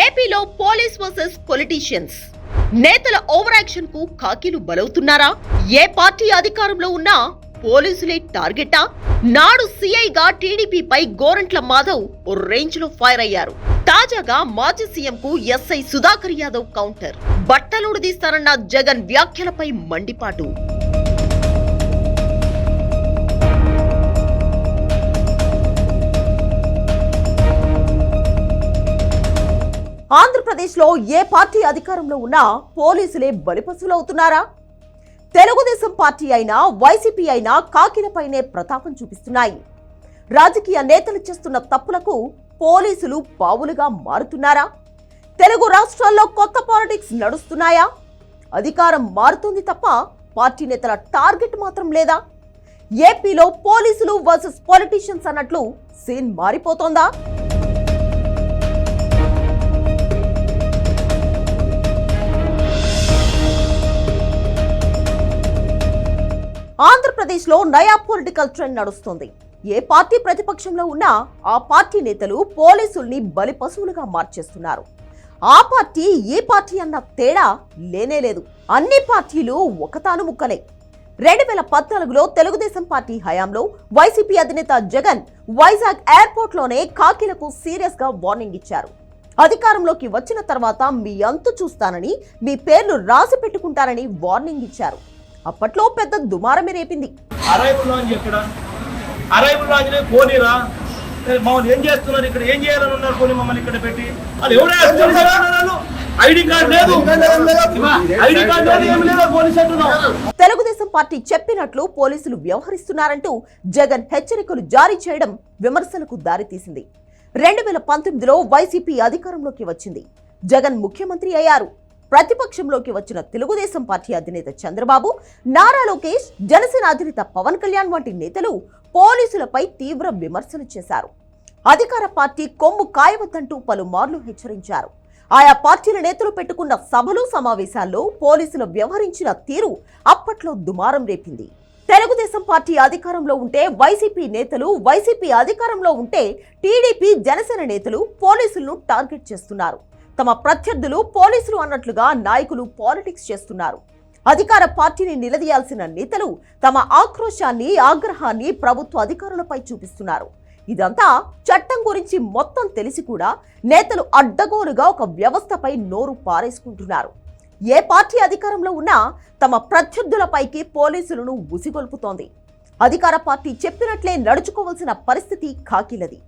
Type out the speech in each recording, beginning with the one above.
ఏపీలో police versus politicians నేతల over action కు ఖాకీలు బలవుతున్నారా? ఏ పార్టీ అధికారంలో ఉన్నా పోలీసులే టార్గెటా? నాడు సీఐగా టీడీపీపై గోరంట్ల మాధవ్ ఓ రేంజ్ లో ఫైర్ అయ్యారు. తాజాగా మాజీ సీఎం కు ఎస్ఐ సుధాకర్ యాదవ్ కౌంటర్. బట్టలుడదీస్తారన్న జగన్ వ్యాఖ్యలపై మండిపాటు. ఆంధ్రప్రదేశ్లో ఏ పార్టీ అధికారంలో ఉన్నా పోలీసులే బలిపశువులవుతున్నారా? తెలుగుదేశం పార్టీ అయినా వైసీపీ అయినా కాకిలపైనే ప్రతాపం చూపిస్తున్నాయి. రాజకీయ నేతలు చేస్తున్న తప్పులకు పోలీసులు పావులుగా మారుతున్నారా? తెలుగు రాష్ట్రాల్లో కొత్త పాలిటిక్స్ నడుస్తున్నాయా? అధికారం మారుతుంది తప్ప పార్టీ నేతల టార్గెట్ మాత్రం లేదా? ఏపీలో పోలీసులు వర్సెస్ పొలిటీషియన్స్ అన్నట్లు సీన్ మారిపోతోందా? ఆంధ్రప్రదేశ్లో నయా పొలిటికల్ ట్రెండ్ నడుస్తుంది. ఏ పార్టీ ప్రతిపక్షంలో ఉన్నా ఆ పార్టీ నేతలు పోలీసుల్ని బలి పశువులుగా మార్చేస్తున్నారు. ఆ పార్టీ ఈ పార్టీ అన్న తేడా లేనేలేదు. అన్ని పార్టీలు ఒకతాను ముక్కలే. 2014లో తెలుగుదేశం పార్టీ హయాంలో వైసీపీ అధినేత జగన్ వైజాగ్ ఎయిర్పోర్ట్ లోనే కాకిలకు సీరియస్ గా వార్నింగ్ ఇచ్చారు. అధికారంలోకి వచ్చిన తర్వాత మీ అంతు చూస్తానని, మీ పేర్లు రాసి పెట్టుకుంటారని వార్నింగ్ ఇచ్చారు. అప్పట్లో పెద్ద దుమారమే రేపింది. ఏం చేస్తున్నారు ఇక్కడ, ఏం చేయాలని ఉన్నారు పోనీ మమ్మల్ని ఇక్కడ పెట్టి? తెలుగుదేశం పార్టీ చెప్పినట్లు పోలీసులు వ్యవహరిస్తున్నారంటూ జగన్ హెచ్చరికలు జారీ చేయడం విమర్శలకు దారితీసింది. 2019లో వైసీపీ అధికారంలోకి వచ్చింది. జగన్ ముఖ్యమంత్రి అయ్యారు. ప్రతిపక్షంలోకి వచ్చిన తెలుగుదేశం పార్టీ అధినేత చంద్రబాబు, నారా లోకేష్, జనసేన అధినేత పవన్ కళ్యాణ్ వంటి నేతలు పోలీసులపై తీవ్ర విమర్శలు చేశారు. అధికార పార్టీ కొమ్ము కాయవద్దంటూ పలుమార్లు హెచ్చరించారు. ఆయా పార్టీల నేతలు పెట్టుకున్న సభలు, సమావేశాల్లో పోలీసులు వ్యవహరించిన తీరు అప్పట్లో దుమారం రేపింది. తెలుగుదేశం పార్టీ అధికారంలో ఉంటే వైసీపీ నేతలు, వైసీపీ అధికారంలో ఉంటే టీడీపీ, జనసేన నేతలు పోలీసులను టార్గెట్ చేస్తున్నారు. తమ ప్రత్యర్థులు పోలీసులు అన్నట్లుగా నాయకులు పాలిటిక్స్ చేస్తున్నారు. అధికార పార్టీని నిలదీయాల్సిన నేతలు తమ ఆక్రోశాన్ని, ఆగ్రహాన్ని ప్రభుత్వ అధికారులపై చూపిస్తున్నారు. ఇదంతా చట్టం గురించి మొత్తం తెలిసి కూడా నేతలు అడ్డగోలుగా ఒక వ్యవస్థపై నోరు పారేసుకుంటున్నారు. ఏ పార్టీ అధికారంలో ఉన్నా తమ ప్రత్యర్థులపైకి పోలీసులను ఉసిగొల్పుతోంది. అధికార పార్టీ చెప్పినట్లే నడుచుకోవాల్సిన పరిస్థితి ఖాకీలది.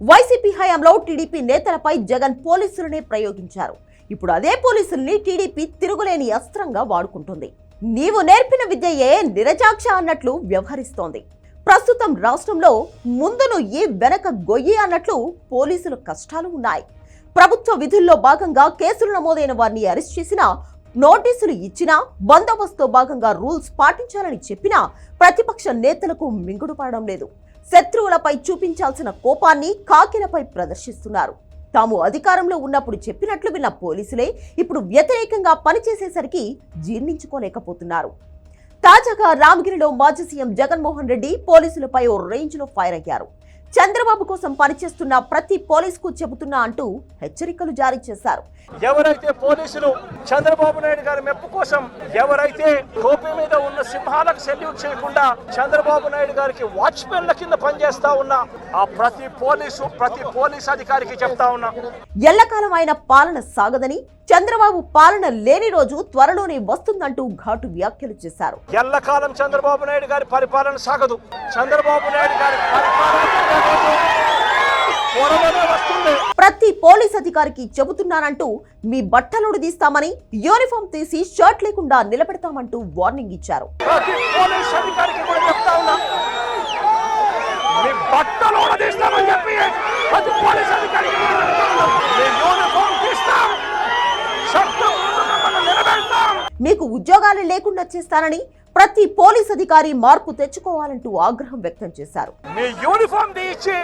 వైసీపీ హయాంలో టీడీపీ నేతలపై జగన్ పోలీసులనే ప్రయోగించారు. ఇప్పుడు అదే పోలీసుల్ని టీడీపీ తిరుగులేని అస్త్రంగా వాడుకుంటుంది. నీవు నేర్పిన విద్యయే నిరజాక్ష అన్నట్లు వ్యవహరిస్తోంది. ప్రస్తుతం రాష్ట్రంలో ముందు నుయ్యి వెనక గొయ్యి అన్నట్లు పోలీసుల కష్టాలు ఉన్నాయి. ప్రభుత్వ విధుల్లో భాగంగా కేసులు నమోదైన వారిని అరెస్ట్ చేసినా, నోటీసులు ఇచ్చినా, బందోబస్తుతో భాగంగా రూల్స్ పాటించాలని చెప్పినా ప్రతిపక్ష నేతలకు మింగుడు పడడం లేదు. శత్రువులపై చూపించాల్సిన కోపాన్ని కాకిలపై ప్రదర్శిస్తున్నారు. తాము అధికారంలో ఉన్నప్పుడు చెప్పినట్లు విన్న పోలీసులే ఇప్పుడు వ్యతిరేకంగా పనిచేసేసరికి జీర్ణించుకోలేకపోతున్నారు. తాజాగా రామగిరిలో మాజీ సీఎం జగన్మోహన్ రెడ్డి పోలీసులపై ఓ రేంజ్ లో ఫైర్ అయ్యారు. చంద్రబాబు కోసం పనిచేస్తున్న ప్రతి పోలీసుకు చెబుతున్నా అంటూ హెచ్చరికలు జారీ చేశారు. ఎవరైతే పోలీసులు చంద్రబాబు నాయుడు గారి మెప్పు కోసం, ఎవరైతే టోపీ మీద ఉన్న సింహాలకు సెల్యూట్ చేయకుండా చంద్రబాబు నాయుడు గారికి వాచ్మెన్ల కింద పనిచేస్తా ఉన్న ఆ ప్రతి పోలీస్ అధికారికి చెప్తా ఉన్నా, ఎల్లకాలం ఆయన పాలన సాగదని, చంద్రబాబు పాలన లేని రోజు త్వరలోనే వస్తుందంటూ ఘాటు వ్యాఖ్యలు చేశారు. ఎల్లకాలం చంద్రబాబు నాయుడు గారి పరిపాలన సాగదు. చంద్రబాబు నాయుడు గారి ప్రతి పోలీస్ అధికారికి చెబుతున్నానంటూ మీ బట్టలుడు తీస్తామని, యూనిఫామ్ తీసి షర్ట్ లేకుండా నిలబెడతామంటూ వార్నింగ్ ఇచ్చారు. మీకు ఉద్యోగాలు లేకుండా చేస్తానని, ప్రతి పోలీస్ అధికారి మార్పు తెచ్చుకోవాలంటూ ఆగ్రహం వ్యక్తం చేశారు. మీ యూనిఫామ్ తీసి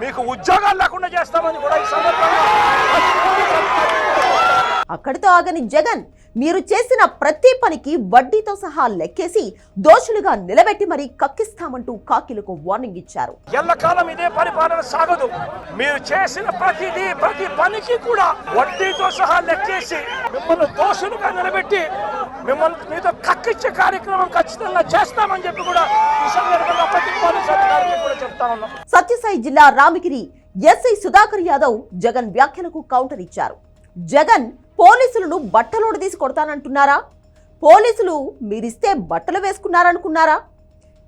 మీకు ఉద్యోగాలు లేకుండా చేస్తామని కూడా ఈ సందర్భంగా అక్కడితో ఆగని జగన్ మీరు చేసిన ప్రతి పనికి వడ్డీతో సహా లెక్కేసి దోషులుగా నిలబెట్టి మరీ కక్కిస్తామంటూ కాకిలకు వార్నింగ్ ఇచ్చారు. ఎల్లకాలం ఇదే పరిపాలన సాగదు. మీరు చేసిన ప్రతి పనికి కూడా వడ్డీతో సహా లెక్కేసి మిమ్మల్ని దోషులుగా నిలబెట్టి మిమ్మల్ని మీతో కక్కిచ్చే కార్యక్రమం ఖచ్చితంగా చేస్తామని చెప్పి కూడా ఈ సందర్భంగా ప్రతి పోలీసు అధికారికి కూడా చెప్తా ఉన్నాం. సత్యసాయి జిల్లా రామగిరి ఎస్ఐ సుధాకర్ యాదవ్ జగన్ వ్యాఖ్యలకు కౌంటర్ ఇచ్చారు. జగన్ పోలీసులను బట్టలోడు తీసి కొడతానంటున్నారా? పోలీసులు మీరిస్తే బట్టలు వేసుకున్నారనుకున్నారా?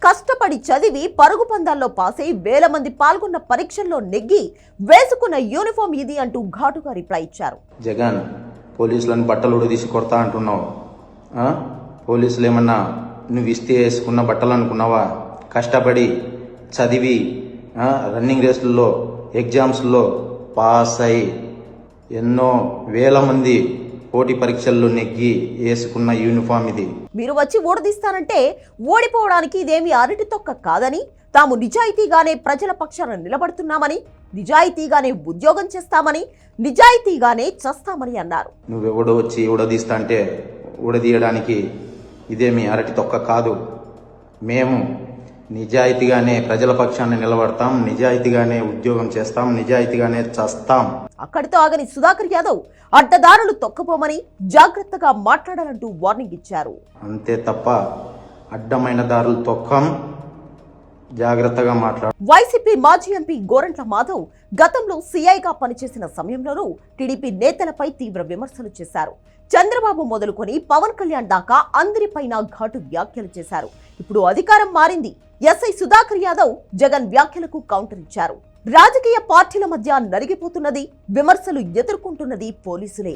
కష్టపడి చదివి పరుగు పందాల్లో పాసై వేల మంది పాల్గొన్న పరీక్షల్లో నెగ్గి వేసుకున్న యూనిఫామ్ ఇది అంటూ ఘాటుగా రిప్లై ఇచ్చారు. జగన్ పోలీసులను బట్టలోడు తీసి కొడతా అంటున్నావు. పోలీసులు ఏమన్నా నువ్వు ఇస్తే వేసుకున్న బట్టలు అనుకున్నావా? కష్టపడి చదివి రన్నింగ్ రేసుల్లో ఎగ్జామ్స్లో పాస్ అయి ఎన్నో వేల మంది పోటీ పరీక్షల్లో నెగ్గి వేసుకున్న యూనిఫామ్ ఇది. మీరు వచ్చి ఓడదీస్తానంటే ఓడిపోవడానికి ఇదేమి అరటి తొక్క కాదని, తాము నిజాయితీగానే ప్రజల పక్షాన నిలబడుతున్నామని, నిజాయితీగానే ఉద్యోగం చేస్తామని, నిజాయితీగానే చేస్తామని అన్నారు. నువ్వెవడో వచ్చి ఊడదీస్తా అంటే ఊడదీయడానికి ఇదేమి అరటి తొక్క కాదు. మేము నిజాయితీగానే ప్రజల పక్షాన్ని నిలబడతాం, నిజాయితీగానే ఉద్యోగం చేస్తాం, నిజాయితీగానే చేస్తాం. అక్కడితో ఆగని సుధాకర్ యాదవ్ అడ్డదారులు తొక్కపోమని జాగ్రత్తగా మాట్లాడాలంటూ వార్నింగ్ ఇచ్చారు. అంతే తప్ప అడ్డమైన దారులు తొక్కం, జాగ్రత్తగా మాట్లాడు. వైసీపీ మాజీ ఎంపీ గోరంట్ల మాధవ్ గతంలో సీఐగా పనిచేసిన సమయంలోనూ టీడీపీ నేతలపై తీవ్ర విమర్శలు చేశారు. చంద్రబాబు మొదలుకొని పవన్ కళ్యాణ్ దాకా అందరిపైన ఘాటు వ్యాఖ్యలు చేశారు. ఇప్పుడు అధికారం మారింది. ఎస్ఐ సుధాకర్ యాదవ్ జగన్ వ్యాఖ్యలకు కౌంటర్ ఇచ్చారు. రాజకీయ పార్టీల మధ్య నలిగిపోతున్నది, విమర్శలు ఎదుర్కొంటున్నది పోలీసులే.